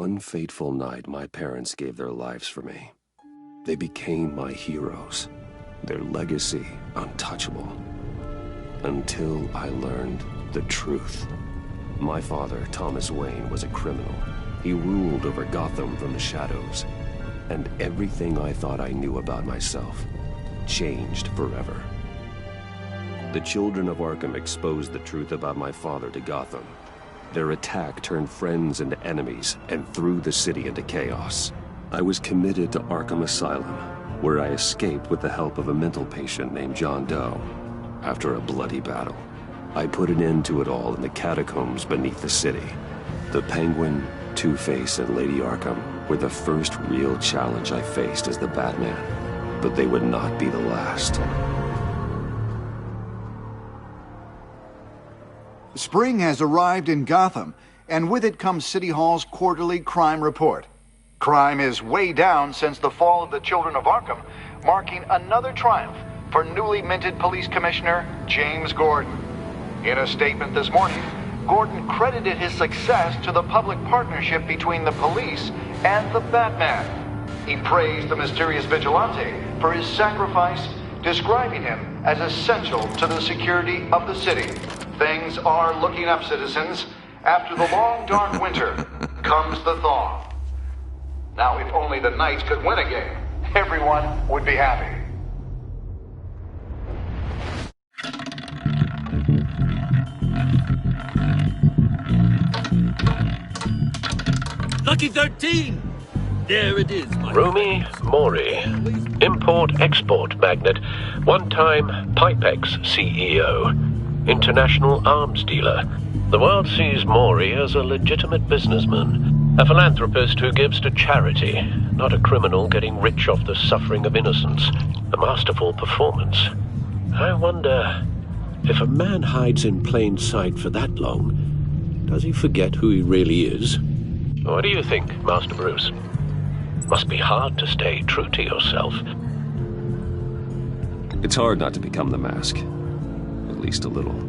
one fateful night, my parents gave their lives for me. They became my heroes, their legacy untouchable. Until I learned the truth. My father, Thomas Wayne, was a criminal. He ruled over Gotham from the shadows. And everything I thought I knew about myself changed forever. The children of Arkham exposed the truth about my father to Gotham. Their attack turned friends into enemies and threw the city into chaos. I was committed to Arkham Asylum, where I escaped with the help of a mental patient named John Doe. After a bloody battle, I put an end to it all in the catacombs beneath the city. The Penguin, Two-Face, and Lady Arkham were the first real challenge I faced as the Batman, but they would not be the last. Spring has arrived in Gotham, and with it comes City Hall's quarterly crime report. Crime is way down since the fall of the Children of Arkham, marking another triumph for newly minted Police Commissioner James Gordon. In a statement this morning, Gordon credited his success to the public partnership between the police and the Batman. He praised the mysterious vigilante for his sacrifice, describing him as essential to the security of the city. Things are looking up, citizens. After the long, dark winter comes the thaw. Now, if only the Knights could win a game, everyone would be happy. Lucky 13! There it is, my Rumi friends. Mori, import-export magnate, one-time Pipex CEO, international arms dealer. The world sees Mori as a legitimate businessman, a philanthropist who gives to charity, not a criminal getting rich off the suffering of innocence. A masterful performance. I wonder, if a man hides in plain sight for that long, does he forget who he really is? What do you think, Master Bruce? Must be hard to stay true to yourself. It's hard not to become the Mask. At least a little.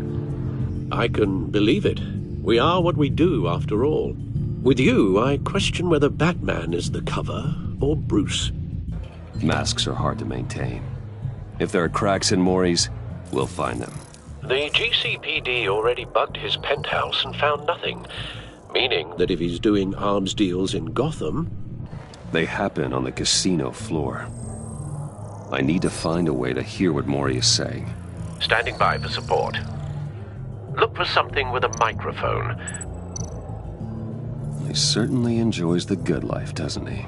I can believe it. We are what we do, after all. With you, I question whether Batman is the cover or Bruce. Masks are hard to maintain. If there are cracks in Mori's, we'll find them. The GCPD already bugged his penthouse and found nothing. Meaning that if he's doing arms deals in Gotham... They happen on the casino floor. I need to find a way to hear what Mori is saying. Standing by for support. Look for something with a microphone. He certainly enjoys the good life, doesn't he?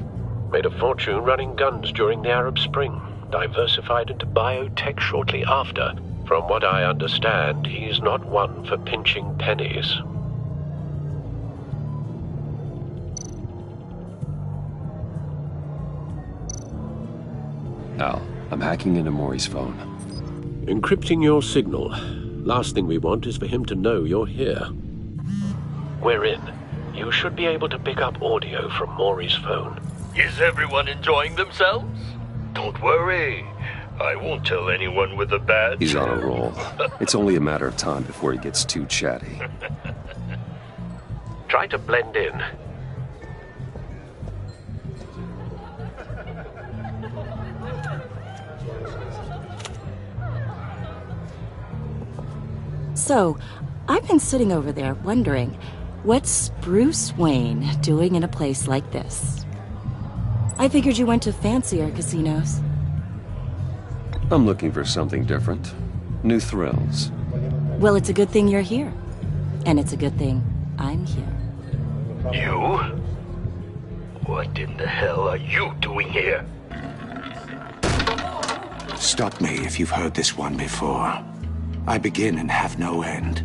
Made a fortune running guns during the Arab Spring. Diversified into biotech shortly after. From what I understand, he's not one for pinching pennies. Al, I'm hacking into Mori's phone. Encrypting your signal. Last thing we want is for him to know you're here. We're in. You should be able to pick up audio from Mori's phone. Is everyone enjoying themselves? Don't worry. I won't tell anyone with a badge. He's on a roll. It's only a matter of time before he gets too chatty. Try to blend in. So, I've been sitting over there wondering, what's Bruce Wayne doing in a place like this? I figured you went to fancier casinos. I'm looking for something different. New thrills. Well, it's a good thing you're here. And it's a good thing I'm here. You? What in the hell are you doing here? Stop me if you've heard this one before. I begin and have no end.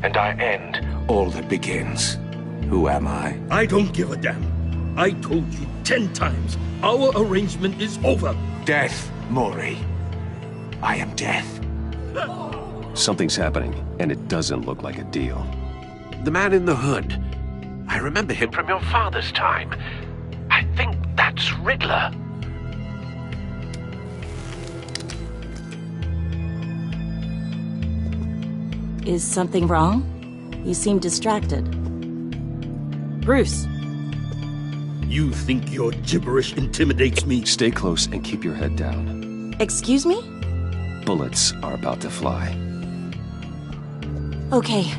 And I end all that begins. Who am I? I don't give a damn. I told you 10 times. Our arrangement is over. Death, Mori. I am death. Something's happening, and it doesn't look like a deal. The man in the hood. I remember him from your father's time. I think that's Riddler. Is something wrong? You seem distracted. Bruce, You think your gibberish intimidates me? Stay close and keep your head down. Excuse me? Bullets are about to fly. Okay.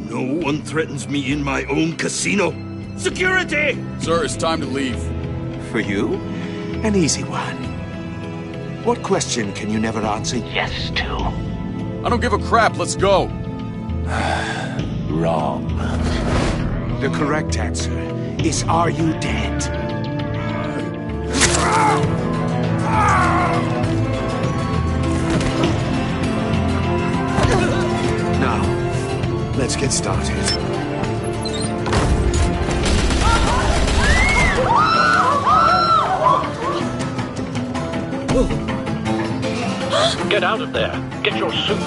No one threatens me in my own casino. Security! Sir, it's time to leave. For you, an easy one. What question can you never answer yes to? I don't give a crap, let's go. Wrong. The correct answer is, are you dead? Now, let's get started. Get out of there. Get your suit.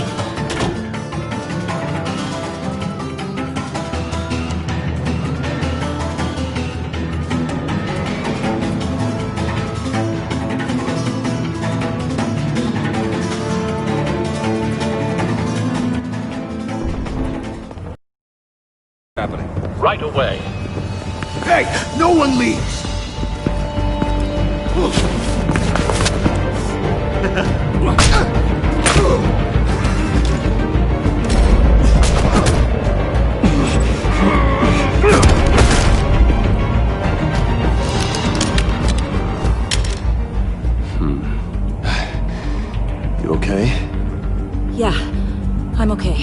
Happening. Right away. Hey, no one leaves! You okay? Yeah, I'm okay.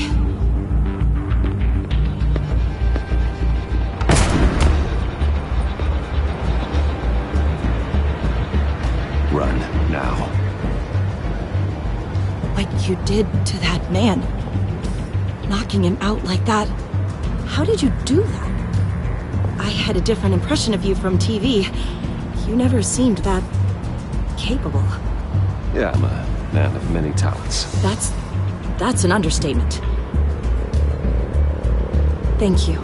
Run, now. What you did to that man. Knocking him out like that. How did you do that? I had a different impression of you from TV. You never seemed that capable. Yeah, I'm a man of many talents. That's an understatement. Thank you.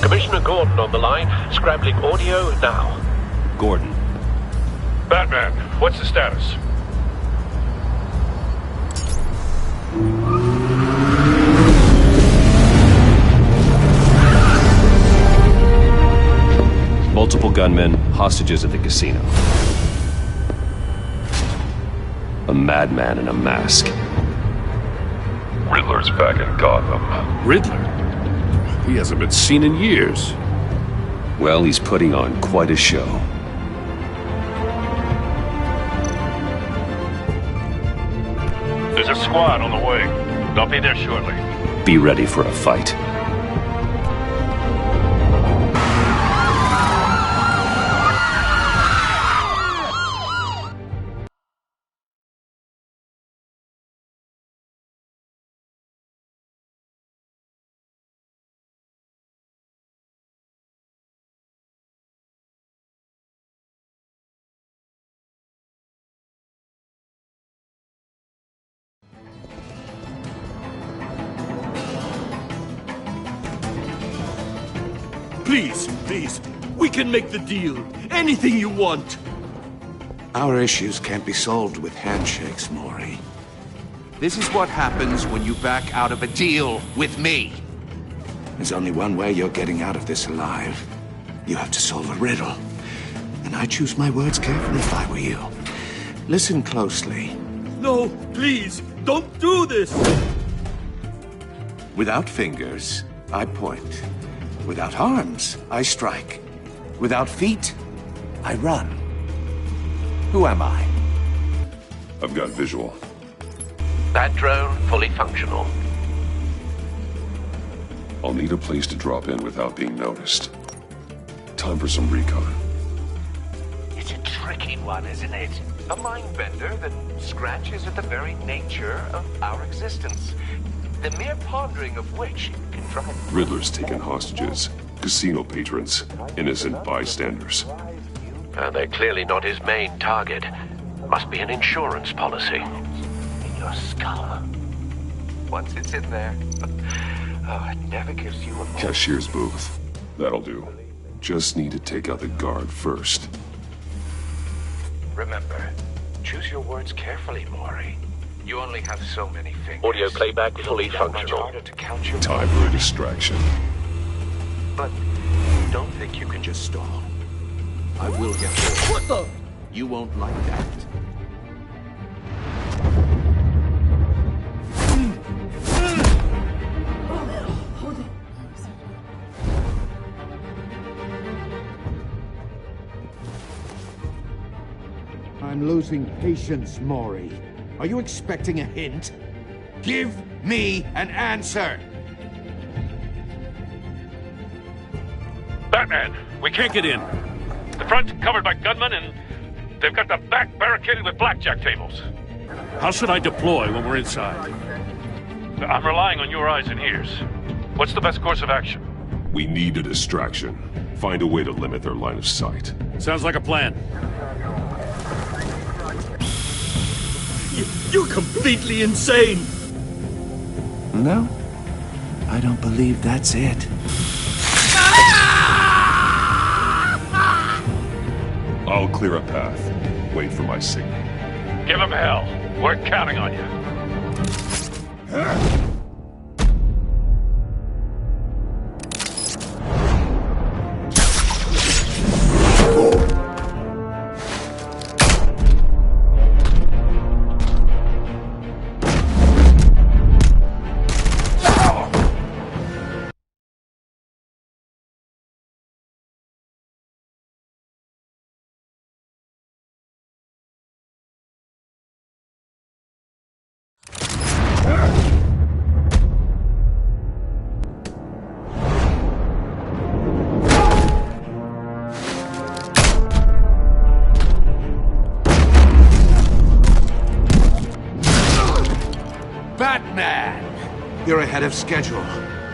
Commissioner Gordon on the line. Scrambling audio now. Gordon. Batman, what's the status? Multiple gunmen, hostages at the casino. A madman in a mask. Riddler's back in Gotham. Riddler? He hasn't been seen in years. Well, he's putting on quite a show. There's a squad on the way. They'll be there shortly. Be ready for a fight. Please, we can make the deal. Anything you want. Our issues can't be solved with handshakes, Maury. This is what happens when you back out of a deal with me. There's only one way you're getting out of this alive. You have to solve a riddle. And I choose my words carefully if I were you. Listen closely. No, please, don't do this! Without fingers, I point. Without arms, I strike. Without feet, I run. Who am I? I've got visual. That drone fully functional. I'll need a place to drop in without being noticed. Time for some recon. It's a tricky one, isn't it? A mind bender that scratches at the very nature of our existence. The mere pondering of which can drive... Riddler's taken hostages. Casino patrons. Innocent bystanders. They're clearly not his main target. Must be an insurance policy. in your skull. Once it's in there, it never gives you a... Cashier's booth. That'll do. Just need to take out the guard first. Remember, choose your words carefully, Maury. You only have so many fingers. Audio playback fully functional. Harder to count your... Time for a distraction. But don't think you can just stall. I will get there. What the? You won't like that. I'm losing patience, Maury. Are you expecting a hint? Give me an answer! Batman, we can't get in. The front's covered by gunmen, and they've got the back barricaded with blackjack tables. How should I deploy when we're inside? I'm relying on your eyes and ears. What's the best course of action? We need a distraction. Find a way to limit their line of sight. Sounds like a plan. You're completely insane! No, I don't believe that's it. I'll clear a path. Wait for my signal. Give him hell. We're counting on you. Batman! You're ahead of schedule.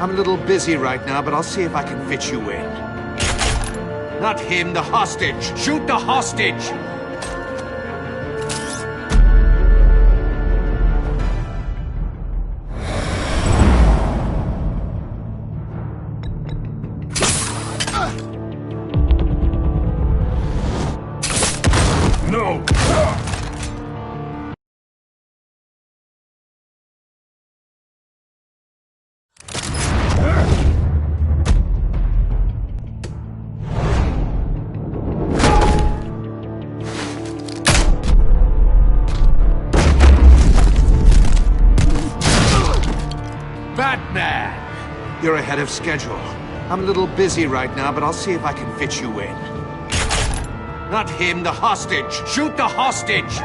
I'm a little busy right now, but I'll see if I can fit you in. Not him, the hostage! Shoot the hostage! No! Batman! You're ahead of schedule. I'm a little busy right now, but I'll see if I can fit you in. Not him, the hostage! Shoot the hostage!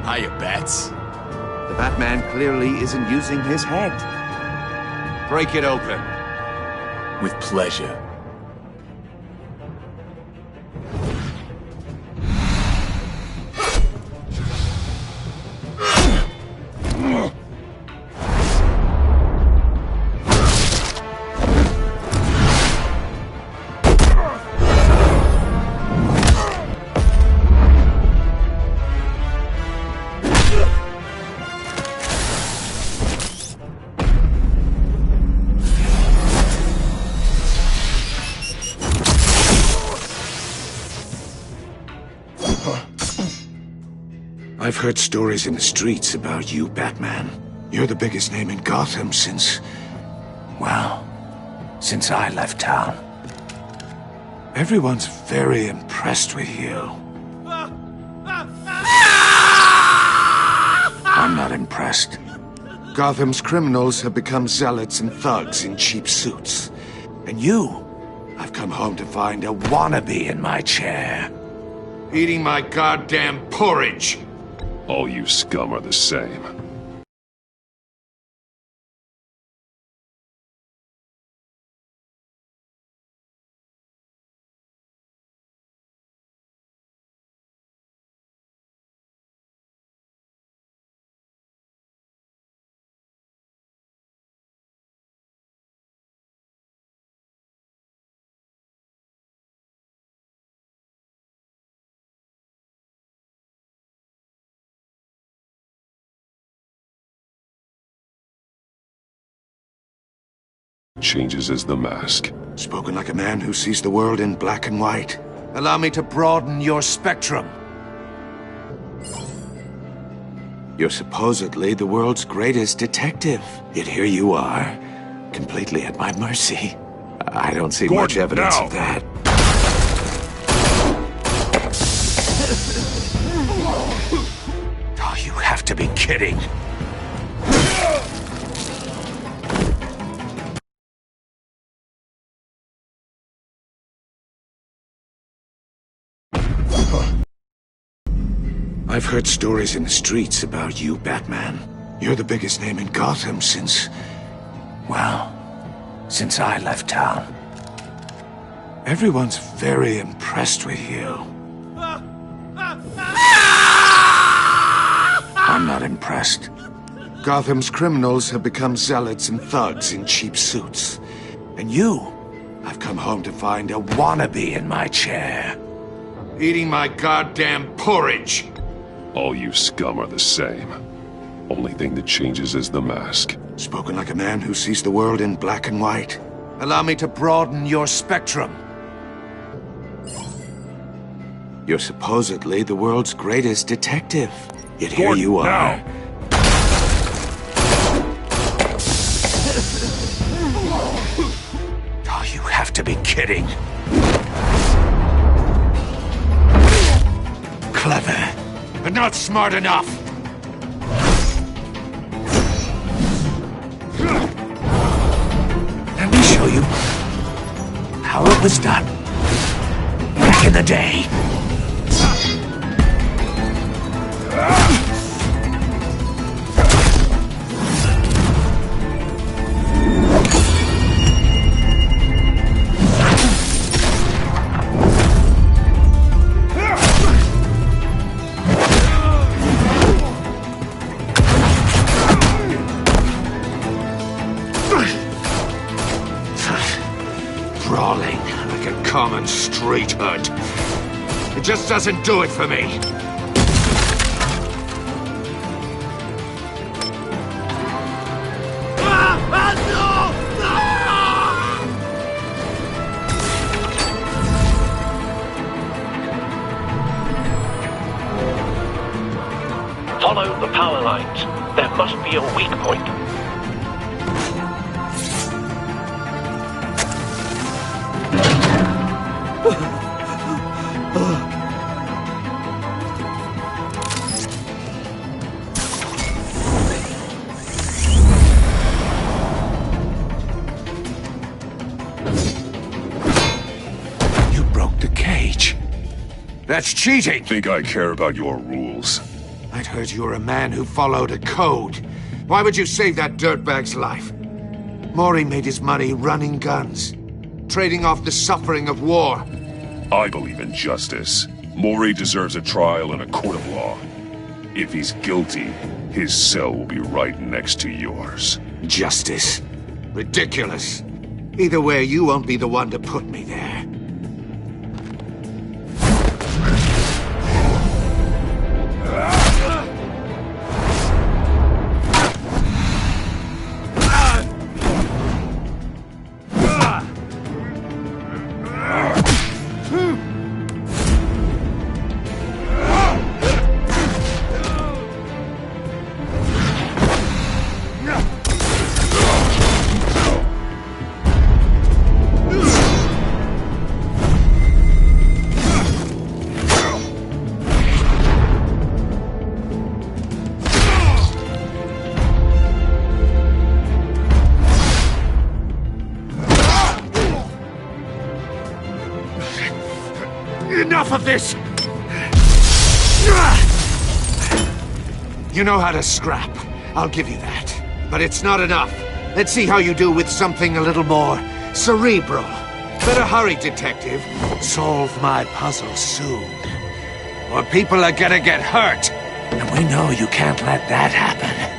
Hiya, Bats. The Batman clearly isn't using his head. Break it open. With pleasure. I've heard stories in the streets about you, Batman. You're the biggest name in Gotham since... well, since I left town. Everyone's very impressed with you. I'm not impressed. Gotham's criminals have become zealots and thugs in cheap suits. And you, I've come home to find a wannabe in my chair. Eating my goddamn porridge. All you scum are the same. changes as the mask. Spoken like a man who sees the world in black and white. Allow me to broaden your spectrum. You're supposedly the world's greatest detective. Yet here you are, completely at my mercy. I don't see much evidence of that. Oh, you have to be kidding. I've heard stories in the streets about you, Batman. You're the biggest name in Gotham since... well, since I left town. Everyone's very impressed with you. I'm not impressed. Gotham's criminals have become zealots and thugs in cheap suits. And you, I've come home to find a wannabe in my chair. Eating my goddamn porridge. All you scum are the same. Only thing that changes is the mask. Spoken like a man who sees the world in black and white. Allow me to broaden your spectrum. You're supposedly the world's greatest detective. Yet here you are. Oh, you have to be kidding. Clever, but not smart enough. Let me show you how it was done back in the day. Brawling like a common street hood. It just doesn't do it for me. Follow the power lines. There must be a weak point. You broke the cage. That's cheating! Think I care about your rules? I'd heard you were a man who followed a code. Why would you save that dirtbag's life? Mori made his money running guns, trading off the suffering of war. I believe in justice. Mori deserves a trial in a court of law. If he's guilty, his cell will be right next to yours. Justice? Ridiculous. Either way, you won't be the one to put me there. Enough of this! You know how to scrap. I'll give you that. But it's not enough. Let's see how you do with something a little more cerebral. Better hurry, detective. Solve my puzzle soon. Or people are gonna get hurt. And we know you can't let that happen.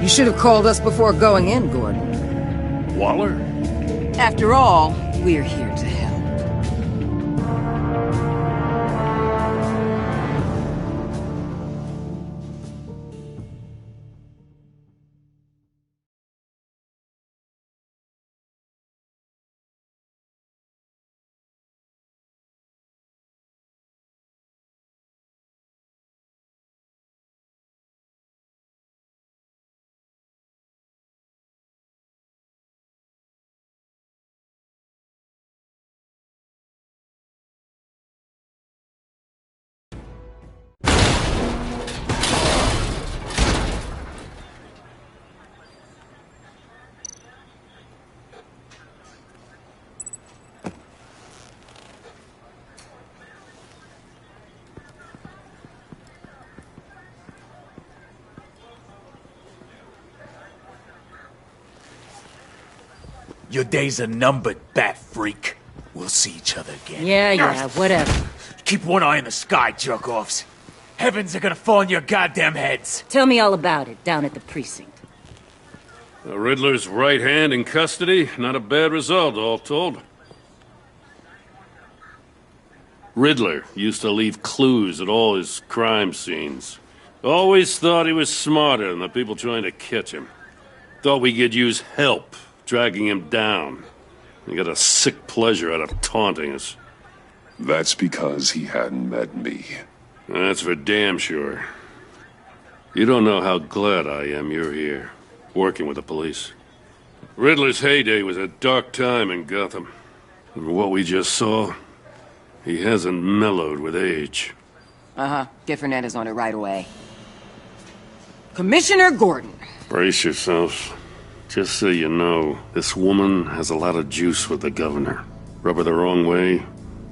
You should have called us before going in, Gordon. Waller? After all, we're here to help. Your days are numbered, bat freak. We'll see each other again. Yeah, whatever. Keep one eye in the sky, jerk-offs. Heavens are gonna fall on your goddamn heads. Tell me all about it, down at the precinct. The Riddler's right hand in custody. Not a bad result, all told. Riddler used to leave clues at all his crime scenes. Always thought he was smarter than the people trying to catch him. Thought we could use help dragging him down. He got a sick pleasure out of taunting us. That's because he hadn't met me. That's for damn sure. You don't know how glad I am you're here, working with the police. Riddler's heyday was a dark time in Gotham. And for what we just saw, he hasn't mellowed with age. Get Fernandez on it right away. Commissioner Gordon. Brace yourselves. Just so you know, this woman has a lot of juice with the governor. Rub her the wrong way,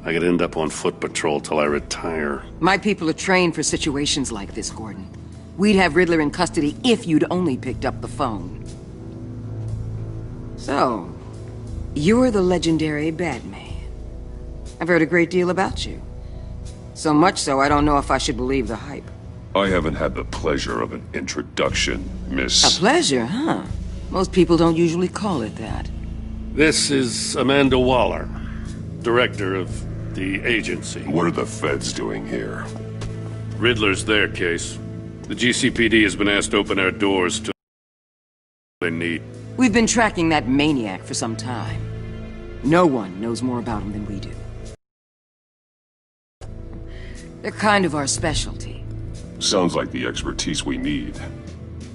I could end up on foot patrol till I retire. My people are trained for situations like this, Gordon. We'd have Riddler in custody if you'd only picked up the phone. So, you're the legendary Batman. I've heard a great deal about you. So much so, I don't know if I should believe the hype. I haven't had the pleasure of an introduction, Miss... A pleasure, huh? Most people don't usually call it that. This is Amanda Waller, director of the agency. What are the feds doing here? Riddler's their case. The GCPD has been asked to open our doors to they need. We've been tracking that maniac for some time. No one knows more about him than we do. They're kind of our specialty. Sounds like the expertise we need.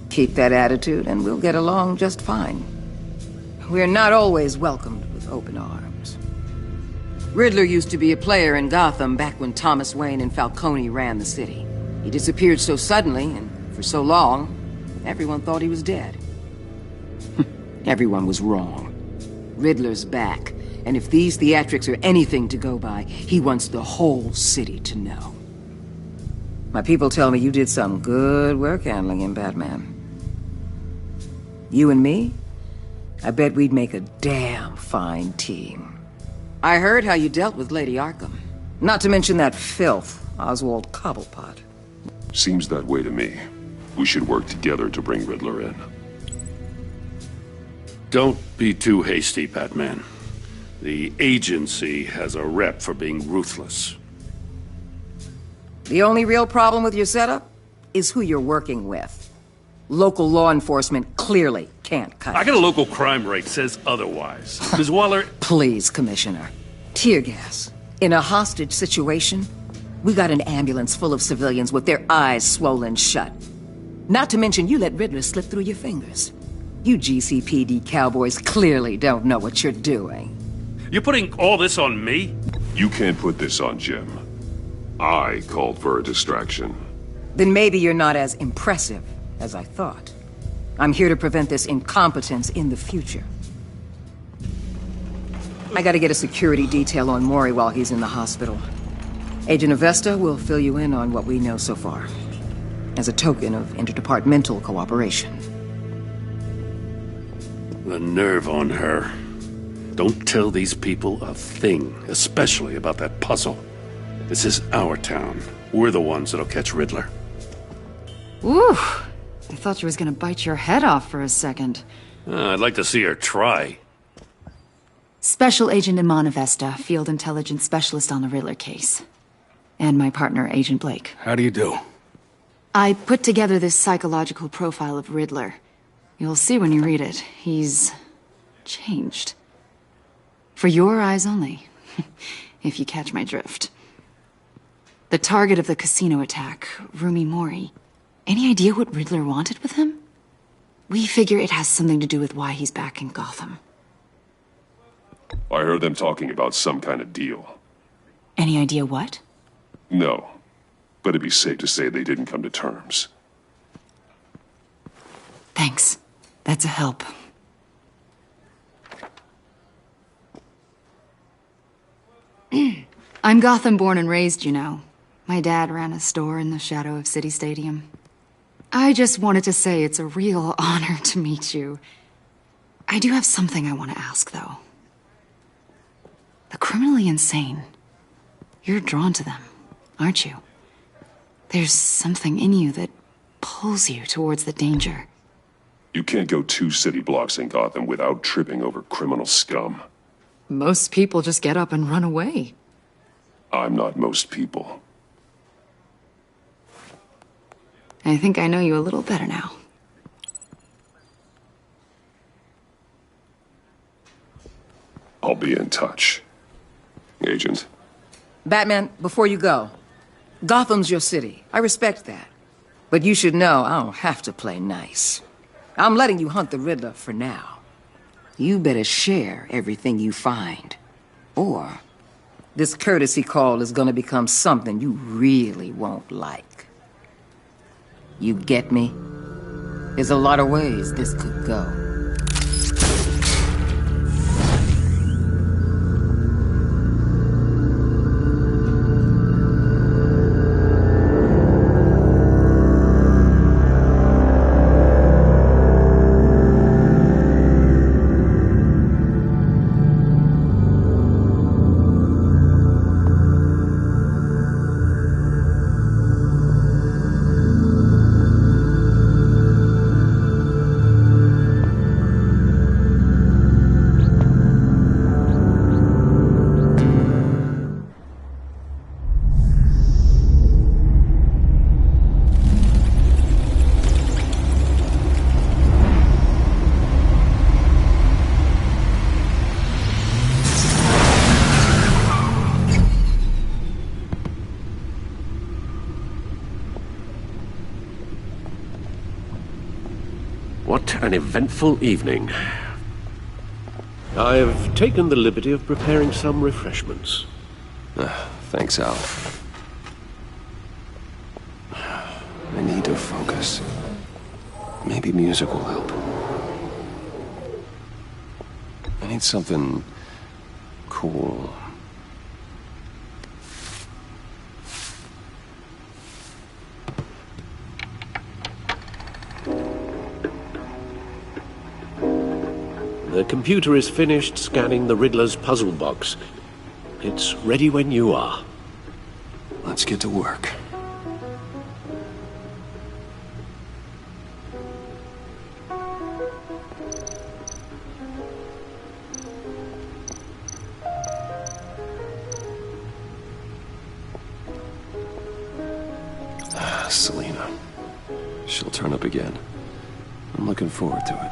Keep that attitude and we'll get along just fine. We're not always welcomed with open arms. Riddler used to be a player in Gotham back when Thomas Wayne and Falcone ran the city. He disappeared so suddenly and for so long, everyone thought he was dead. Everyone was wrong. Riddler's back, and if these theatrics are anything to go by, he wants the whole city to know. My people tell me you did some good work handling him, Batman. You and me? I bet we'd make a damn fine team. I heard how you dealt with Lady Arkham. Not to mention that filth, Oswald Cobblepot. Seems that way to me. We should work together to bring Riddler in. Don't be too hasty, Batman. The agency has a rep for being ruthless. The only real problem with your setup is who you're working with. Local law enforcement clearly can't cut it. I got a local crime rate says otherwise. Ms. Waller... Please, Commissioner. Tear gas. In a hostage situation, we got an ambulance full of civilians with their eyes swollen shut. Not to mention you let Riddler slip through your fingers. You GCPD cowboys clearly don't know what you're doing. You're putting all this on me? You can't put this on Jim. I called for a distraction. Then maybe you're not as impressive as I thought. I'm here to prevent this incompetence in the future. I gotta get a security detail on Maury while he's in the hospital. Agent Avesta will fill you in on what we know so far, as a token of interdepartmental cooperation. The nerve on her. Don't tell these people a thing, especially about that puzzle. This is our town. We're the ones that'll catch Riddler. Woo! I thought she was gonna bite your head off for a second. I'd like to see her try. Special Agent Imana Vesta, Field Intelligence Specialist on the Riddler case. And my partner, Agent Blake. How do you do? I put together this psychological profile of Riddler. You'll see when you read it. He's changed. For your eyes only, if you catch my drift. The target of the casino attack, Rumi Mori. Any idea what Riddler wanted with him? We figure it has something to do with why he's back in Gotham. I heard them talking about some kind of deal. Any idea what? No, but it'd be safe to say they didn't come to terms. Thanks. That's a help. I'm Gotham born and raised, you know. My dad ran a store in the shadow of City Stadium. I just wanted to say it's a real honor to meet you. I do have something I want to ask, though. The criminally insane. You're drawn to them, aren't you? There's something in you that pulls you towards the danger. You can't go 2 city blocks in Gotham without tripping over criminal scum. Most people just get up and run away. I'm not most people. I think I know you a little better now. I'll be in touch. Agent. Batman, before you go, Gotham's your city. I respect that. But you should know I don't have to play nice. I'm letting you hunt the Riddler for now. You better share everything you find. Or this courtesy call is gonna become something you really won't like. You get me? There's a lot of ways this could go. What an eventful evening. I've taken the liberty of preparing some refreshments. Thanks, Al. I need to focus. Maybe music will help. I need something cool. The computer is finished scanning the Riddler's puzzle box. It's ready when you are. Let's get to work. Selena. She'll turn up again. I'm looking forward to it.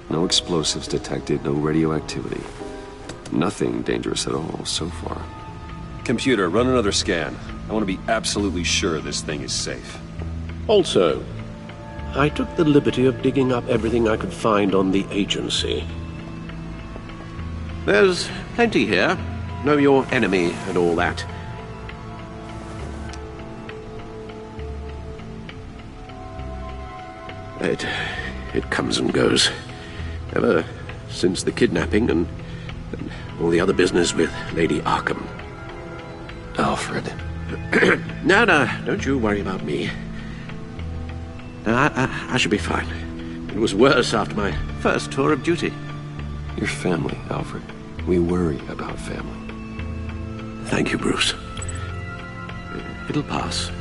No explosives detected, no radioactivity. Nothing dangerous at all so far. Computer, run another scan. I want to be absolutely sure this thing is safe. Also, I took the liberty of digging up everything I could find on the agency. There's plenty here. Know your enemy and all that. It comes and goes. Ever since the kidnapping and all the other business with Lady Arkham. Alfred. No, don't you worry about me. No, I should be fine. It was worse after my first tour of duty. Your family, Alfred. We worry about family. Thank you, Bruce. It'll pass.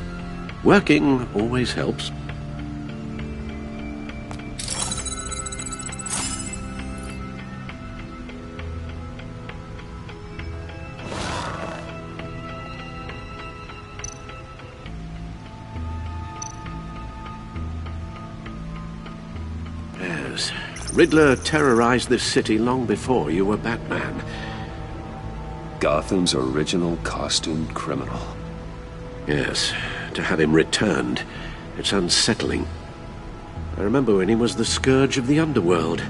Working always helps. Yes. Riddler terrorized this city long before you were Batman. Gotham's original costumed criminal. Yes, to have him returned, it's unsettling. I remember when he was the scourge of the underworld.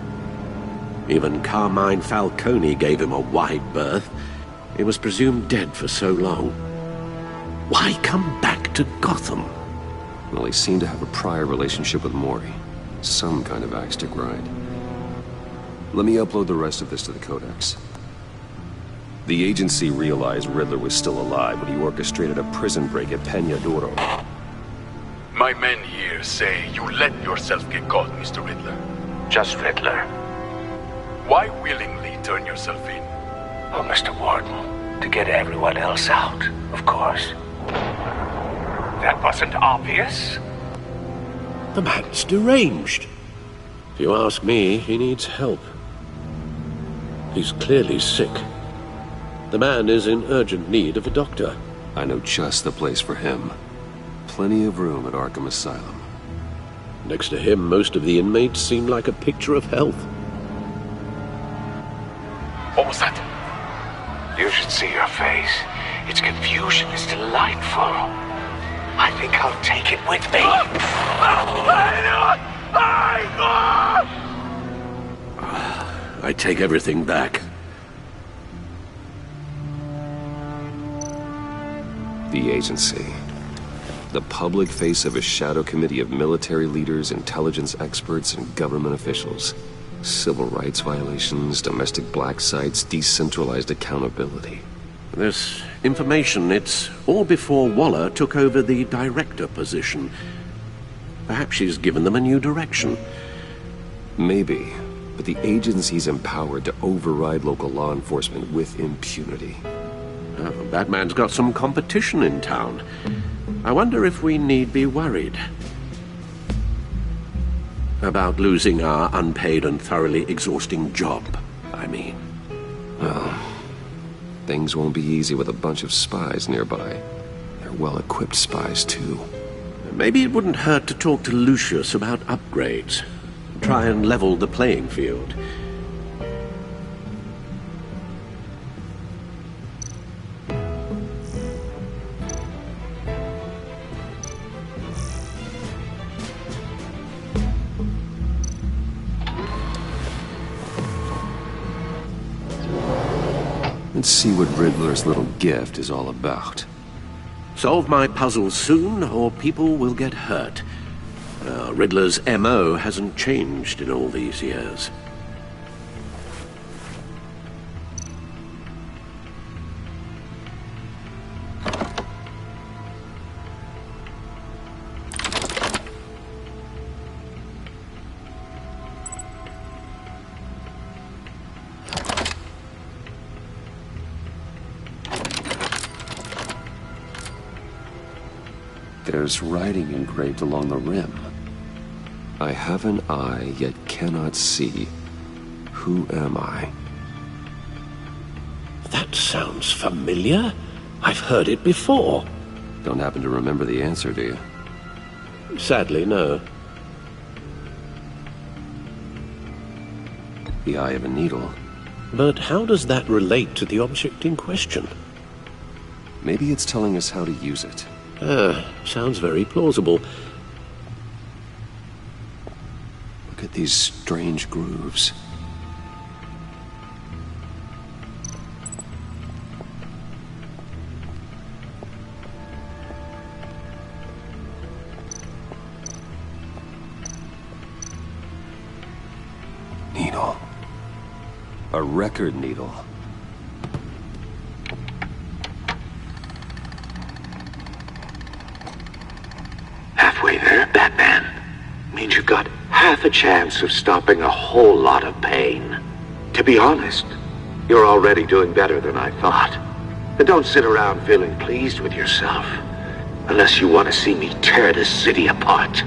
Even Carmine Falcone gave him a wide berth. He was presumed dead for so long. Why come back to Gotham? Well, he seemed to have a prior relationship with Mori. Some kind of axe to grind. Let me upload the rest of this to the Codex. The agency realized Riddler was still alive when he orchestrated a prison break at Peñadoro. My men here say you let yourself get caught, Mr. Riddler. Just Riddler. Why willingly turn yourself in? Oh, Mr. Warden, to get everyone else out, of course. That wasn't obvious. The man's deranged. If you ask me, he needs help. He's clearly sick. The man is in urgent need of a doctor. I know just the place for him. Plenty of room at Arkham Asylum. Next to him, most of the inmates seem like a picture of health. What was that? You should see your face. Its confusion is delightful. I think I'll take it with me. I take everything back. The agency. The public face of a shadow committee of military leaders, intelligence experts, and government officials. Civil rights violations, domestic black sites, decentralized accountability. This information, it's all before Waller took over the director position. Perhaps she's given them a new direction. Maybe, but the agency's empowered to override local law enforcement with impunity. Batman's got some competition in town. I wonder if we need be worried about losing our unpaid and thoroughly exhausting job, I mean. Well, things won't be easy with a bunch of spies nearby. They're well-equipped spies, too. Maybe it wouldn't hurt to talk to Lucius about upgrades. Try and level the playing field. Let's see what Riddler's little gift is all about. Solve my puzzles soon, or people will get hurt. Riddler's M.O. hasn't changed in all these years. There's writing engraved along the rim. I have an eye, yet cannot see. Who am I? That sounds familiar. I've heard it before. Don't happen to remember the answer, do you? Sadly, no. The eye of a needle. But how does that relate to the object in question? Maybe it's telling us how to use it. Sounds very plausible. Look at these strange grooves. Needle. A record needle. Halfway there, Batman. Means you've got half a chance of stopping a whole lot of pain. To be honest, you're already doing better than I thought. And don't sit around feeling pleased with yourself. Unless you want to see me tear this city apart.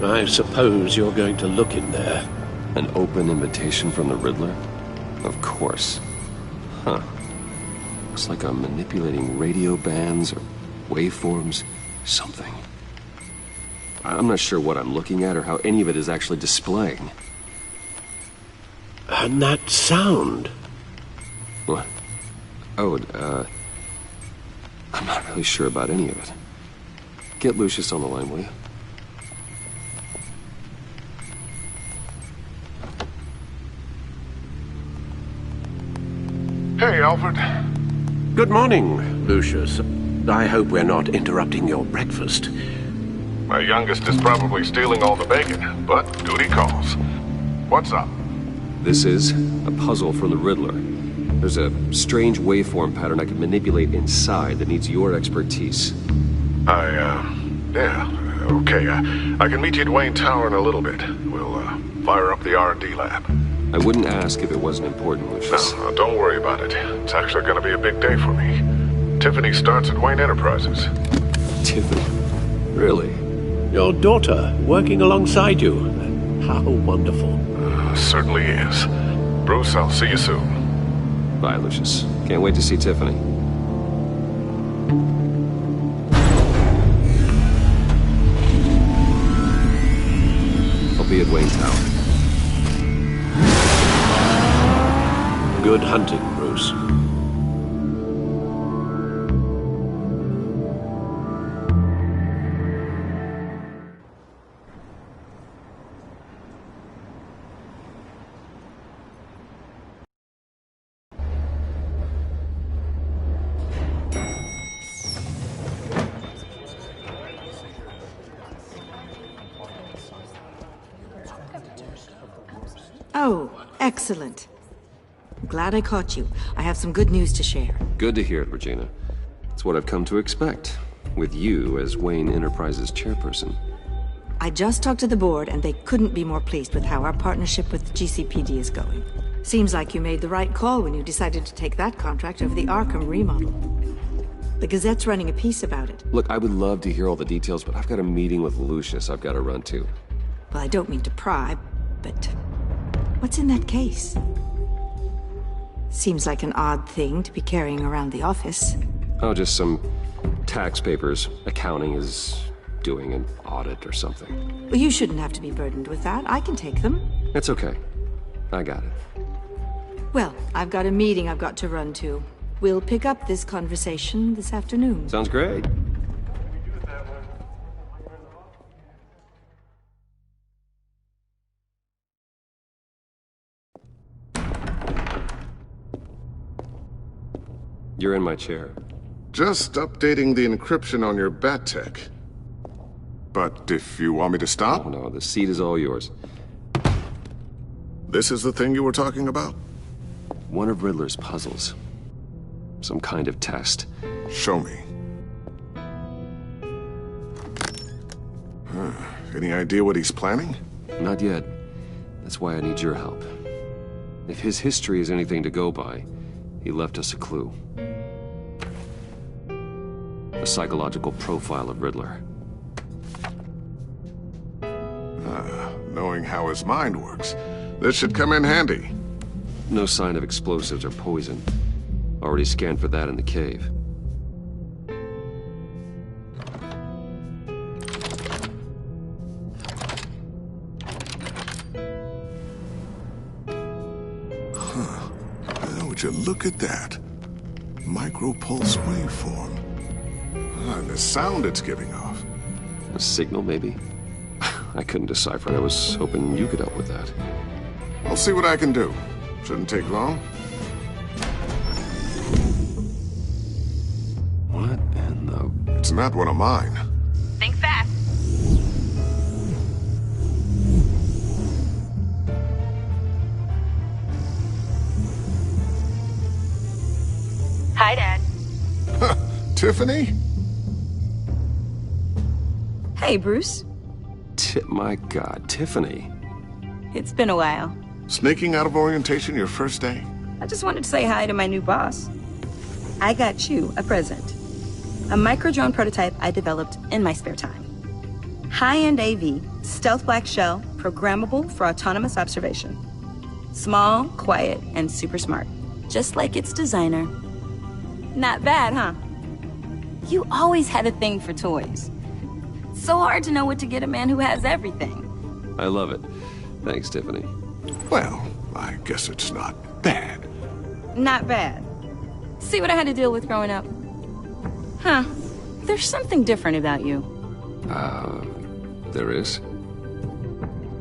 I suppose you're going to look in there. An open invitation from the Riddler? Of course. Huh. Looks like I'm manipulating radio bands or waveforms. Something. I'm not sure what I'm looking at or how any of it is actually displaying. And that sound? What? Oh, I'm not really sure about any of it. Get Lucius on the line, will you? Hey, Alfred. Good morning, Lucius. I hope we're not interrupting your breakfast. My youngest is probably stealing all the bacon, but duty calls. What's up? This is a puzzle from the Riddler. There's a strange waveform pattern I can manipulate inside that needs your expertise. Yeah, okay. I can meet you at Wayne Tower in a little bit. We'll, fire up the R&D lab. I wouldn't ask if it wasn't important, Lucius. No, don't worry about it. It's actually gonna be a big day for me. Tiffany starts at Wayne Enterprises. Tiffany? Really? Your daughter, working alongside you. How wonderful. Certainly is. Bruce, I'll see you soon. Bye, Lucius. Can't wait to see Tiffany. I'll be at Wayne Tower. Good hunting, Bruce. Oh, excellent. I'm glad I caught you. I have some good news to share. Good to hear it, Regina. It's what I've come to expect, with you as Wayne Enterprises chairperson. I just talked to the board, and they couldn't be more pleased with how our partnership with GCPD is going. Seems like you made the right call when you decided to take that contract over the Arkham remodel. The Gazette's running a piece about it. Look, I would love to hear all the details, but I've got a meeting with Lucius I've got to run to. Well, I don't mean to pry, but what's in that case? Seems like an odd thing to be carrying around the office. Oh, just some tax papers. Accounting is doing an audit or something. Well, you shouldn't have to be burdened with that. I can take them. It's okay. I got it. Well, I've got a meeting I've got to run to. We'll pick up this conversation this afternoon. Sounds great. You're in my chair. Just updating the encryption on your bat tech. But if you want me to stop? Oh, no, the seat is all yours. This is the thing you were talking about? One of Riddler's puzzles. Some kind of test. Show me. Any idea what he's planning? Not yet. That's why I need your help. If his history is anything to go by, he left us a clue. A psychological profile of Riddler. Knowing how his mind works, this should come in handy. No sign of explosives or poison. Already scanned for that in the cave. Would you look at that? Micropulse waveform. And the sound it's giving off. A signal, maybe? I couldn't decipher it. I was hoping you could help with that. I'll see what I can do. Shouldn't take long. What in the... It's not one of mine. Think fast. Hi, Dad. Tiffany? Hey, Bruce. My God, Tiffany. It's been a while. Sneaking out of orientation your first day? I just wanted to say hi to my new boss. I got you a present. A micro-drone prototype I developed in my spare time. High-end AV, stealth black shell, programmable for autonomous observation. Small, quiet, and super smart. Just like its designer. Not bad, huh? You always had a thing for toys. So hard to know what to get a man who has everything. I love it. Thanks, Tiffany. Well, I guess it's not bad. Not bad. See what I had to deal with growing up? Huh. There's something different about you. There is?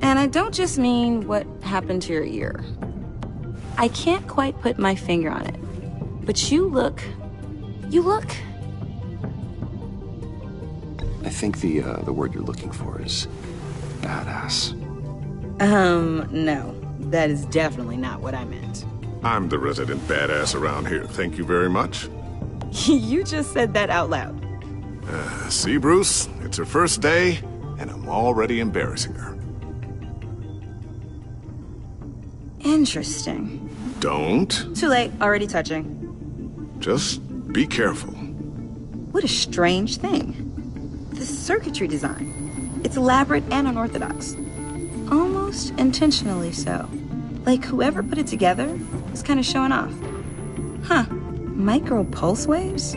And I don't just mean what happened to your ear. I can't quite put my finger on it. But you look... I think the word you're looking for is badass. No. That is definitely not what I meant. I'm the resident badass around here. Thank you very much. You just said that out loud. See, Bruce? It's her first day, and I'm already embarrassing her. Interesting. Don't. Too late. Already touching. Just be careful. What a strange thing. The circuitry design. It's elaborate and unorthodox. Almost intentionally so. Like whoever put it together was kind of showing off. Huh. Micro pulse waves?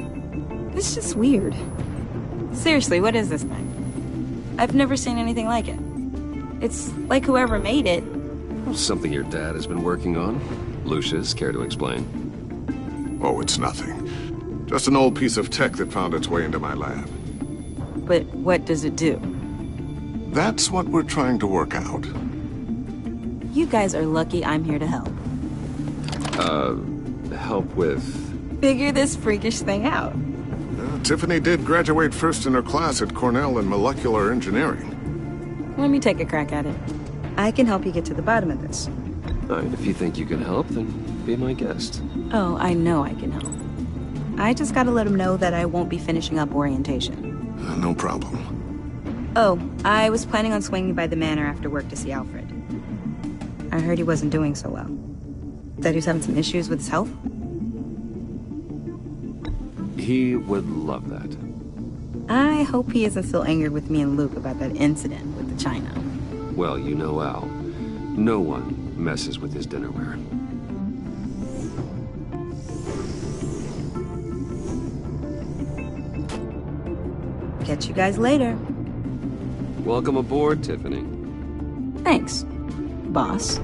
It's just weird. Seriously, what is this thing? I've never seen anything like it. It's like whoever made it. Something your dad has been working on. Lucius, care to explain? Oh, it's nothing. Just an old piece of tech that found its way into my lab. But what does it do? That's what we're trying to work out. You guys are lucky I'm here to help. Help with... Figure this freakish thing out. Tiffany did graduate first in her class at Cornell in molecular engineering. Let me take a crack at it. I can help you get to the bottom of this. All right, if you think you can help, then be my guest. Oh, I know I can help. I just gotta let him know that I won't be finishing up orientation. No problem. Oh, I was planning on swinging by the manor after work to see Alfred. I heard he wasn't doing so well. That he was having some issues with his health? He would love that. I hope he isn't still angered with me and Luke about that incident with the china. Well, you know Al. No one messes with his dinnerware. Catch you guys later. Welcome aboard, Tiffany. Thanks, boss.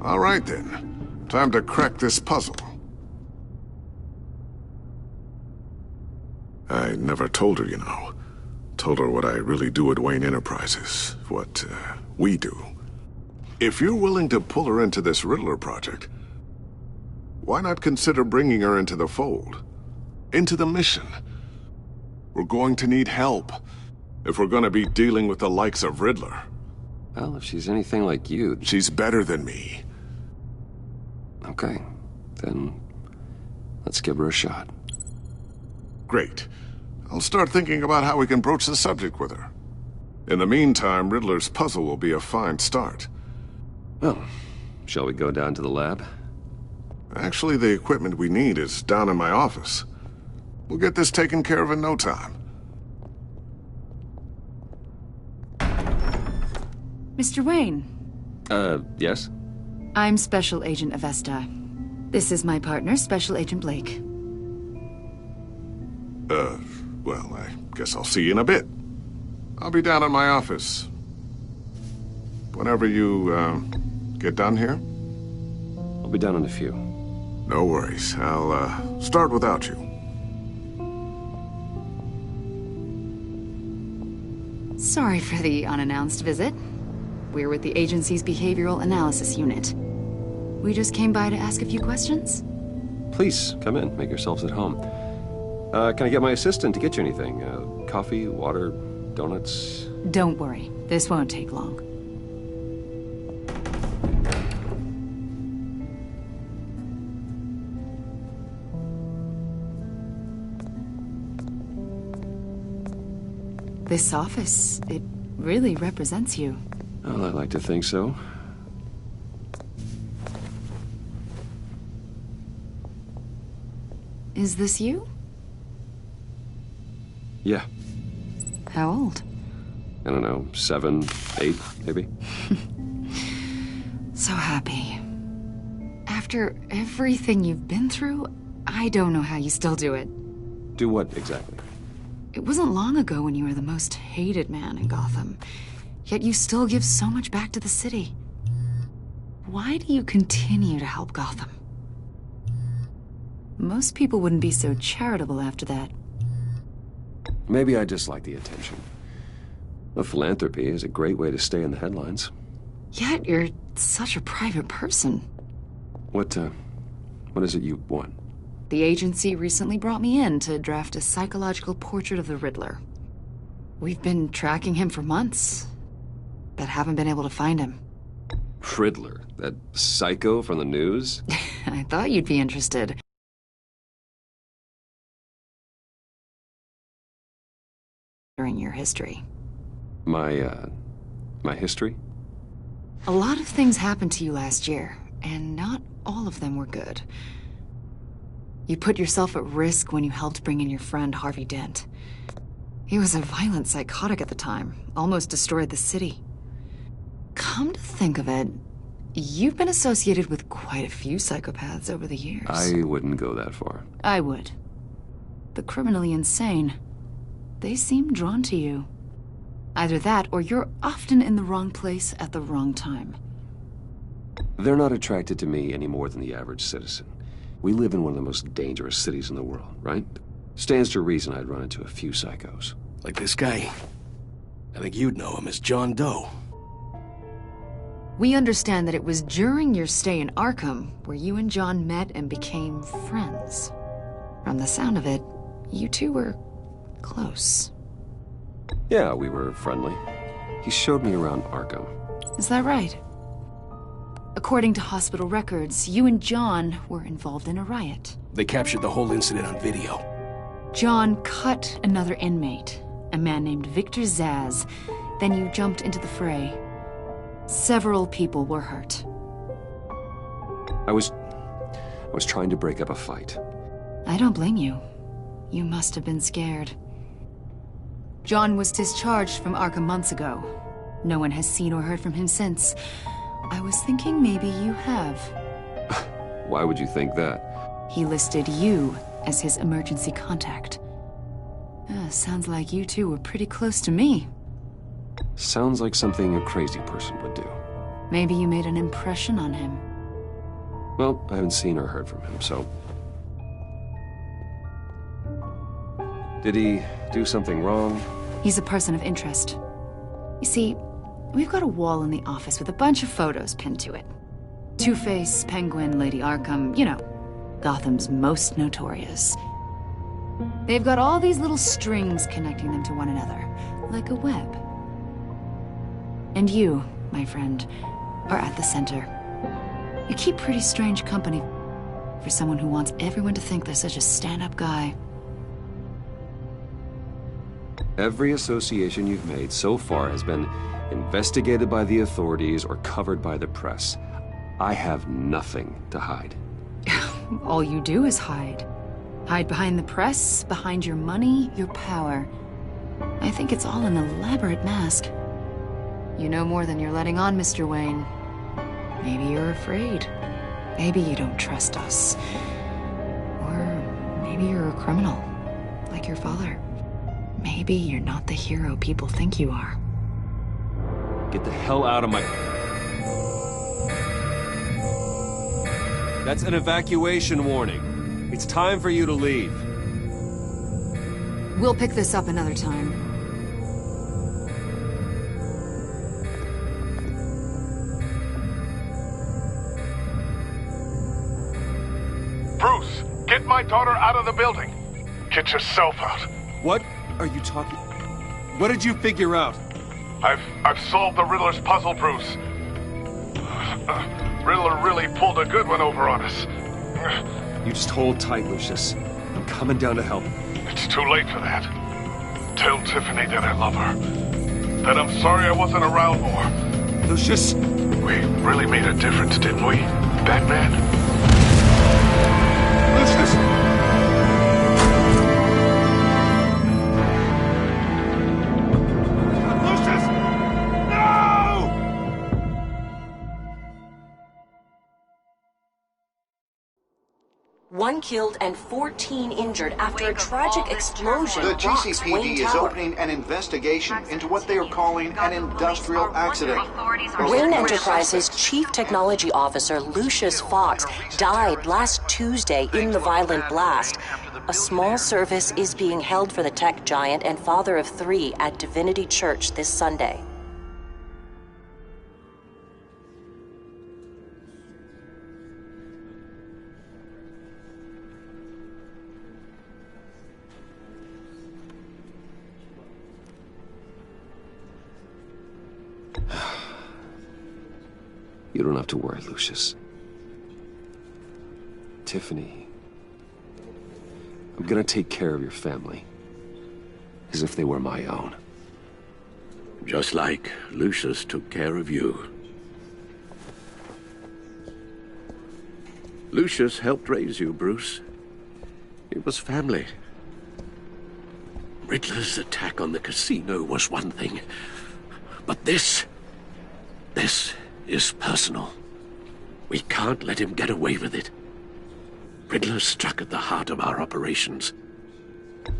All right, then. Time to crack this puzzle. I never told her, you know. Told her what I really do at Wayne Enterprises. What, we do. If you're willing to pull her into this Riddler project, why not consider bringing her into the fold? Into the mission? We're going to need help if we're going to be dealing with the likes of Riddler. Well, if she's anything like you... She's better than me. Okay, then let's give her a shot. Great. I'll start thinking about how we can broach the subject with her. In the meantime, Riddler's puzzle will be a fine start. Well, shall we go down to the lab? Actually, the equipment we need is down in my office. We'll get this taken care of in no time. Mr. Wayne. Yes? I'm Special Agent Avesta. This is my partner, Special Agent Blake. Well, I guess I'll see you in a bit. I'll be down in my office. Whenever you, get done here? I'll be down in a few. No worries. I'll, start without you. Sorry for the unannounced visit. We're with the agency's Behavioral Analysis Unit. We just came by to ask a few questions. Please, come in. Make yourselves at home. Can I get my assistant to get you anything? Coffee, water, donuts? Don't worry. This won't take long. This office, it really represents you. Well, I'd like to think so. Is this you? Yeah. How old? I don't know, 7, 8, maybe? So happy. After everything you've been through, I don't know how you still do it. Do what, exactly? It wasn't long ago when you were the most hated man in Gotham. Yet you still give so much back to the city. Why do you continue to help Gotham? Most people wouldn't be so charitable after that. Maybe I just like the attention. The philanthropy is a great way to stay in the headlines. Yet you're such a private person. What is it you want? The agency recently brought me in to draft a psychological portrait of the Riddler. We've been tracking him for months, but haven't been able to find him. Riddler? That psycho from the news? I thought you'd be interested. During your history. My history? A lot of things happened to you last year, and not all of them were good. You put yourself at risk when you helped bring in your friend Harvey Dent. He was a violent psychotic at the time, almost destroyed the city. Come to think of it, you've been associated with quite a few psychopaths over the years. I wouldn't go that far. I would. The criminally insane. They seem drawn to you. Either that, or you're often in the wrong place at the wrong time. They're not attracted to me any more than the average citizen. We live in one of the most dangerous cities in the world, right? Stands to reason I'd run into a few psychos. Like this guy. I think you'd know him as John Doe. We understand that it was during your stay in Arkham where you and John met and became friends. From the sound of it, you two were close. Yeah, we were friendly. He showed me around Arkham. Is that right? According to hospital records, you and John were involved in a riot. They captured the whole incident on video. John cut another inmate, a man named Victor Zsasz. Then you jumped into the fray. Several people were hurt. I was trying to break up a fight. I don't blame you. You must have been scared. John was discharged from Arkham months ago. No one has seen or heard from him since. I was thinking maybe you have. Why would you think that? He listed you as his emergency contact. Sounds like you two were pretty close to me. Sounds like something a crazy person would do. Maybe you made an impression on him. Well, I haven't seen or heard from him, so... Did he do something wrong? He's a person of interest. You see, we've got a wall in the office with a bunch of photos pinned to it. Two-Face, Penguin, Lady Arkham, you know, Gotham's most notorious. They've got all these little strings connecting them to one another, like a web. And you, my friend, are at the center. You keep pretty strange company for someone who wants everyone to think they're such a stand-up guy. Every association you've made so far has been investigated by the authorities or covered by the press. I have nothing to hide. All you do is hide. Hide behind the press, behind your money, your power. I think it's all an elaborate mask. You know more than you're letting on, Mr. Wayne. Maybe you're afraid. Maybe you don't trust us. Or maybe you're a criminal, like your father. Maybe you're not the hero people think you are. Get the hell out of my... That's an evacuation warning. It's time for you to leave. We'll pick this up another time. Bruce, get my daughter out of the building. Get yourself out. What are you talking... What did you figure out? I've solved the Riddler's puzzle, Bruce. Riddler really pulled a good one over on us. You just hold tight, Lucius. I'm coming down to help. It's too late for that. Tell Tiffany that I love her. That I'm sorry I wasn't around more. Lucius? We really made a difference, didn't we, Batman? Lucius! Lucius! No! One killed and 14 injured after a tragic explosion. The rocks GCPD Wayne is Tower. opening an investigation into what they are calling an industrial accident. Wayne Enterprises Chief Technology Officer Lucius Fox died last Tuesday in the violent blast. A small service is being held for the tech giant and father of 3 at Divinity Church this Sunday. You don't have to worry, Lucius. Tiffany, I'm gonna take care of your family. As if they were my own. Just like Lucius took care of you. Lucius helped raise you, Bruce. It was family. Riddler's attack on the casino was one thing. But this is personal. We can't let him get away with it. Riddler struck at the heart of our operations.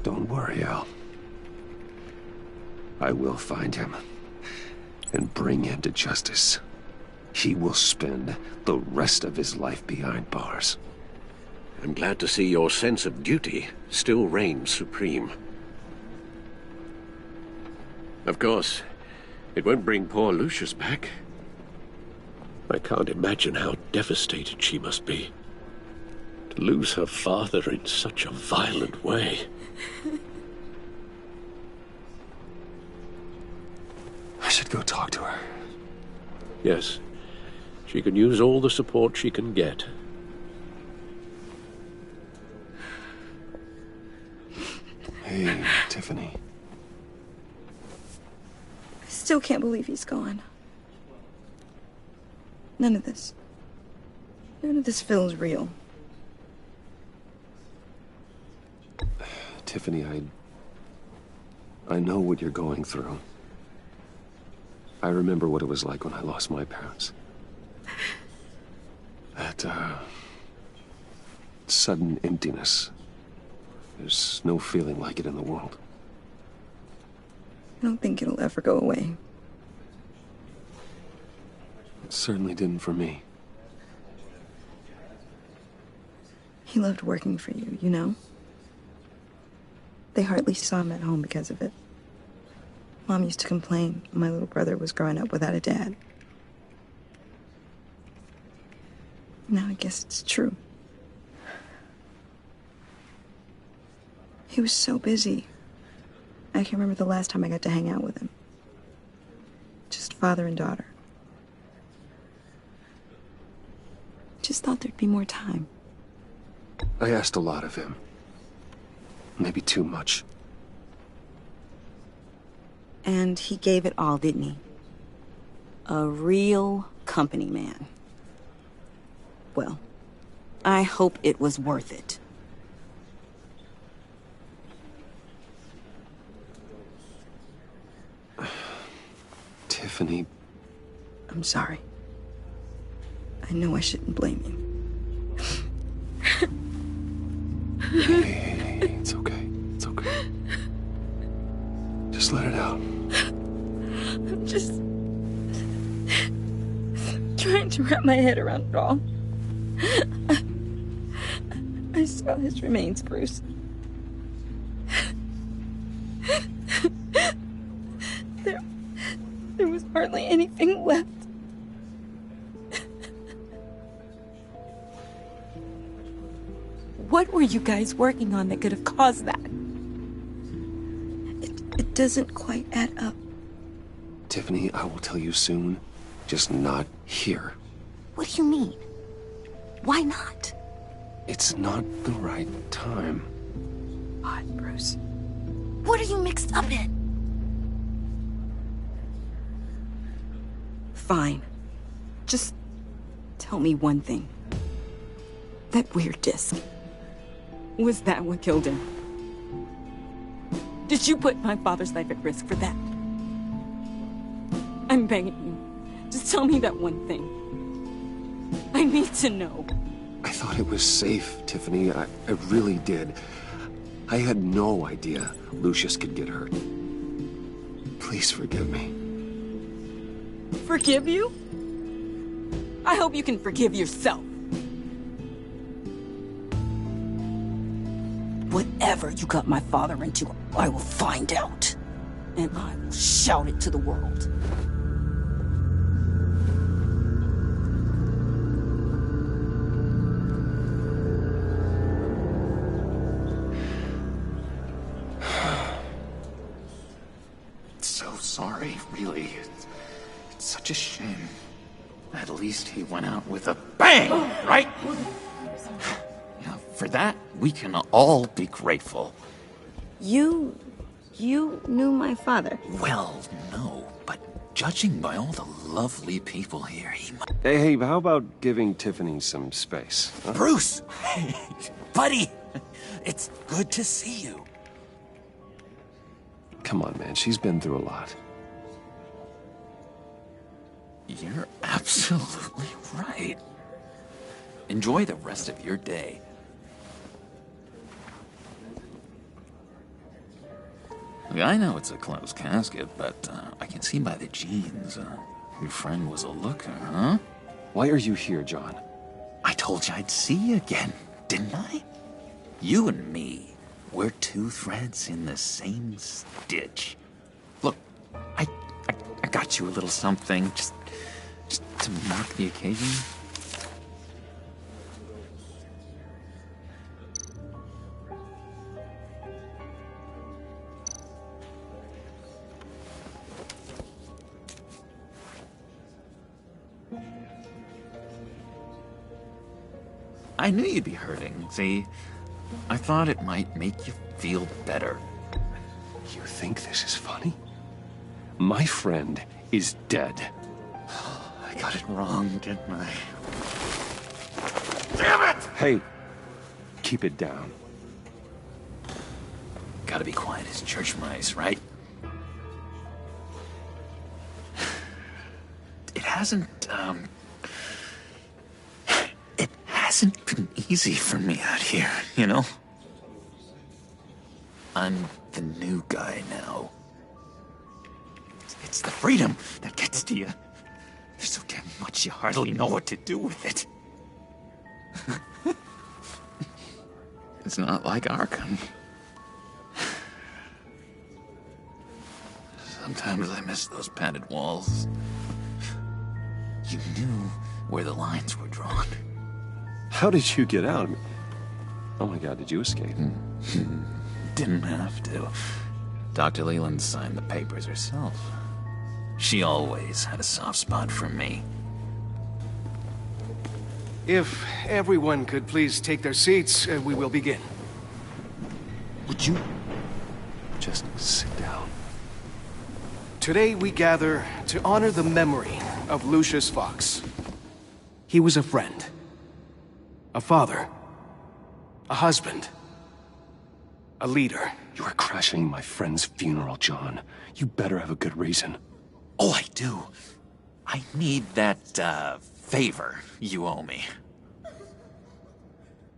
Don't worry, Al. I will find him and bring him to justice. He will spend the rest of his life behind bars. I'm glad to see your sense of duty still reigns supreme. Of course, it won't bring poor Lucius back. I can't imagine how devastated she must be. To lose her father in such a violent way. I should go talk to her. Yes, she can use all the support she can get. Hey, Tiffany. I still can't believe he's gone. None of this feels real. Tiffany, I know what you're going through. I remember what it was like when I lost my parents. That, sudden emptiness. There's no feeling like it in the world. I don't think it'll ever go away. It certainly didn't for me. He loved working for you, you know? They hardly saw him at home because of it. Mom used to complain my little brother was growing up without a dad. Now I guess it's true. He was so busy. I can't remember the last time I got to hang out with him. Just father and daughter. Just thought there'd be more time. I asked a lot of him. Maybe too much. And he gave it all, didn't he? A real company man. Well, I hope it was worth it. Tiffany. I'm sorry. I know I shouldn't blame you. Hey, it's okay. It's okay. Just let it out. I'm just trying to wrap my head around it all. I saw his remains, Bruce. There was hardly anything left. What were you guys working on that could have caused that? It doesn't quite add up. Tiffany, I will tell you soon. Just not here. What do you mean? Why not? It's not the right time. God, Bruce. What are you mixed up in? Fine. Just tell me one thing. That weird disc. Was that what killed him? Did you put my father's life at risk for that? I'm begging you. Just tell me that one thing. I need to know. I thought it was safe, Tiffany. I really did. I had no idea Lucius could get hurt. Please forgive me. Forgive you? I hope you can forgive yourself. Whatever you got my father into, I will find out. And I will shout it to the world. So sorry, really. It's such a shame. At least he went out with a bang, right? Yeah, for that, we can all be grateful. You knew my father? Well, no, but judging by all the lovely people here, he might... Hey, how about giving Tiffany some space? Huh? Bruce! Buddy! It's good to see you. Come on, man. She's been through a lot. You're absolutely right. Enjoy the rest of your day. I know it's a closed casket, but I can see by the jeans, your friend was a looker, huh? Why are you here, John? I told you I'd see you again, didn't I? You and me, we're two threads in the same stitch. Look, I got you a little something, just to mark the occasion. I knew you'd be hurting, see? I thought it might make you feel better. You think this is funny? My friend is dead. I got it wrong, didn't I? Damn it! Hey, keep it down. Gotta be quiet as church mice, right? It hasn't been easy for me out here, you know? I'm the new guy now. It's the freedom that gets to you. There's so damn much you hardly know what to do with it. It's not like Arkham. Sometimes I miss those padded walls. You knew where the lines were drawn. How did you get out? Oh my God, did you escape? Didn't have to. Dr. Leland signed the papers herself. She always had a soft spot for me. If everyone could please take their seats, we will begin. Would you just sit down? Today we gather to honor the memory of Lucius Fox. He was a friend, a father, a husband, a leader. You are crashing my friend's funeral, John. You better have a good reason. Oh, I do. I need that, favor you owe me.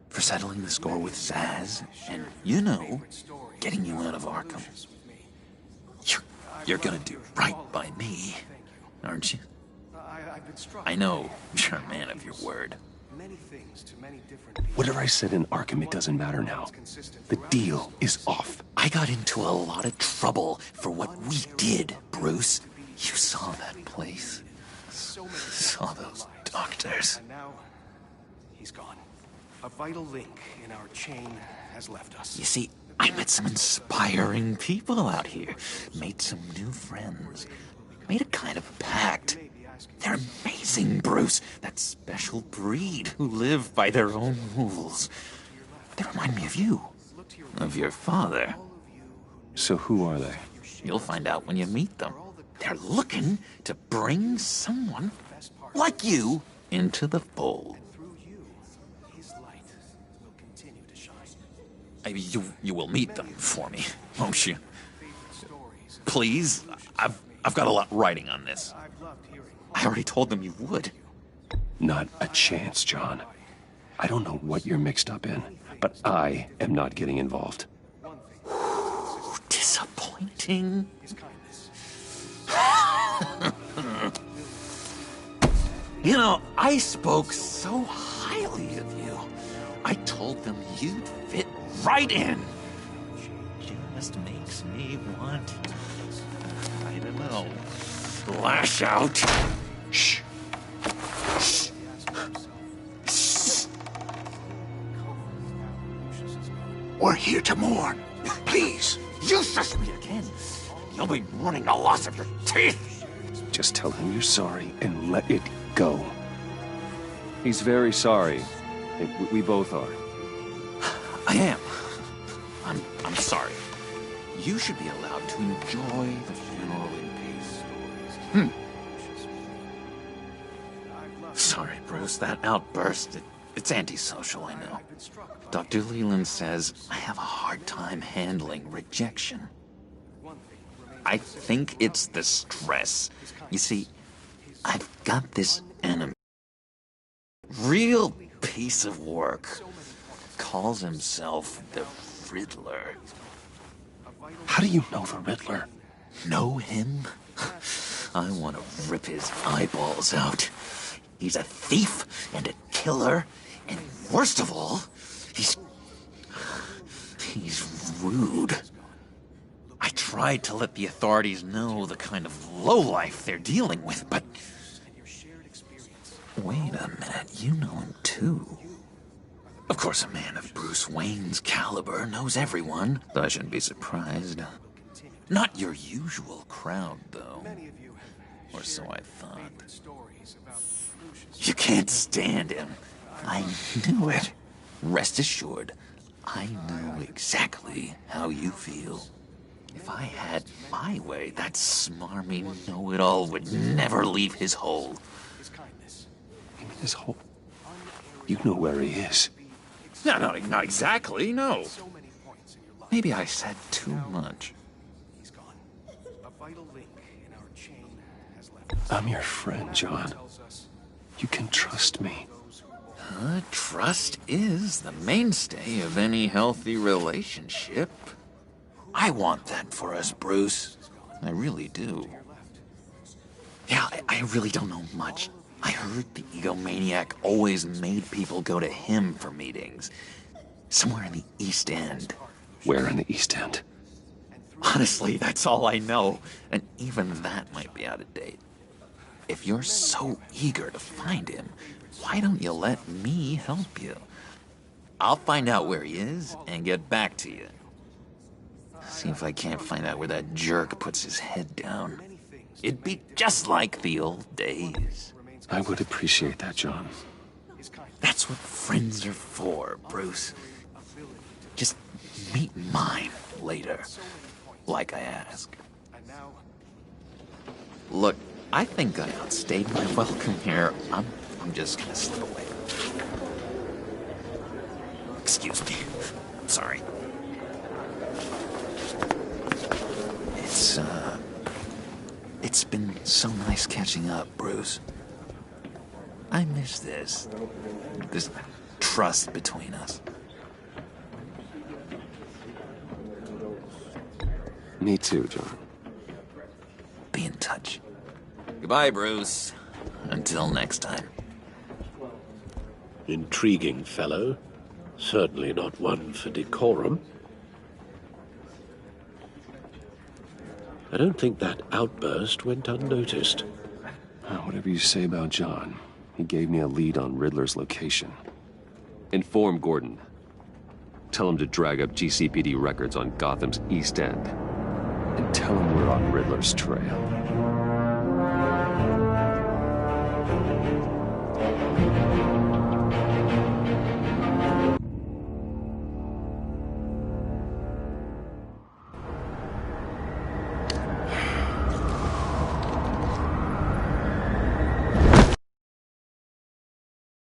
For settling the score with Zaz, and, you know, getting you out of Arkham. You're gonna do right by me, aren't you? I know you're a man of your word. Whatever I said in Arkham, it doesn't matter now. The deal is off. I got into a lot of trouble for what we did, Bruce. You saw that place. Saw those doctors. And now, he's gone. A vital link in our chain has left us. You see, I met some inspiring people out here. Made some new friends. Made a kind of pact. They're amazing, Bruce. That special breed who live by their own rules. They remind me of you. Of your father. So who are they? You'll find out when you meet them. They're looking to bring someone like you into the fold. You will meet them for me, won't you? Please? I've got a lot riding on this. I already told them you would. Not a chance, John. I don't know what you're mixed up in, but I am not getting involved. Disappointing. You know, I spoke so highly of you. I told them you'd fit right in. Just makes me want, I don't know, lash out. Shh. Shh. Shh. We're here to mourn. Please. You shush me again. You'll be mourning the loss of your teeth. Just tell him you're sorry and let it go. He's very sorry. We both are. I am. I'm sorry. You should be allowed to enjoy the funeral in peace. Sorry, Bruce. That outburst, it's antisocial, I know. Dr. Leland says I have a hard time handling rejection. I think it's the stress. You see, I've got this enemy. Real piece of work. Calls himself the Riddler. How do you know the Riddler? Know him? I want to rip his eyeballs out. He's a thief and a killer, and worst of all, he's rude. I tried to let the authorities know the kind of lowlife they're dealing with, but... Wait a minute, you know him too. Of course, a man of Bruce Wayne's caliber knows everyone, though I shouldn't be surprised. Not your usual crowd, though. Or so I thought. You can't stand him. I knew it. Rest assured, I know exactly how you feel. If I had my way, that smarmy know-it-all would never leave his hole. You mean his hole? You know where he is. No, not exactly, no. Maybe I said too much. I'm your friend, John. You can trust me. Trust is the mainstay of any healthy relationship. I want that for us, Bruce. I really do. Yeah, I really don't know much. I heard the egomaniac always made people go to him for meetings. Somewhere in the East End. Where in the East End? Honestly, that's all I know. And even that might be out of date. If you're so eager to find him, why don't you let me help you? I'll find out where he is and get back to you. See if I can't find out where that jerk puts his head down. It'd be just like the old days. I would appreciate that, John. That's what friends are for, Bruce. Just meet mine later, like I ask. Look, I think I outstayed my welcome here. I'm just gonna slip away. Excuse me. Sorry. It's been so nice catching up, Bruce. I miss this trust between us. Me too, John. Be in touch. Goodbye, Bruce. Until next time. Intriguing fellow. Certainly not one for decorum. I don't think that outburst went unnoticed. Whatever you say about John, he gave me a lead on Riddler's location. Inform Gordon. Tell him to drag up GCPD records on Gotham's East End. And tell him we're on Riddler's trail.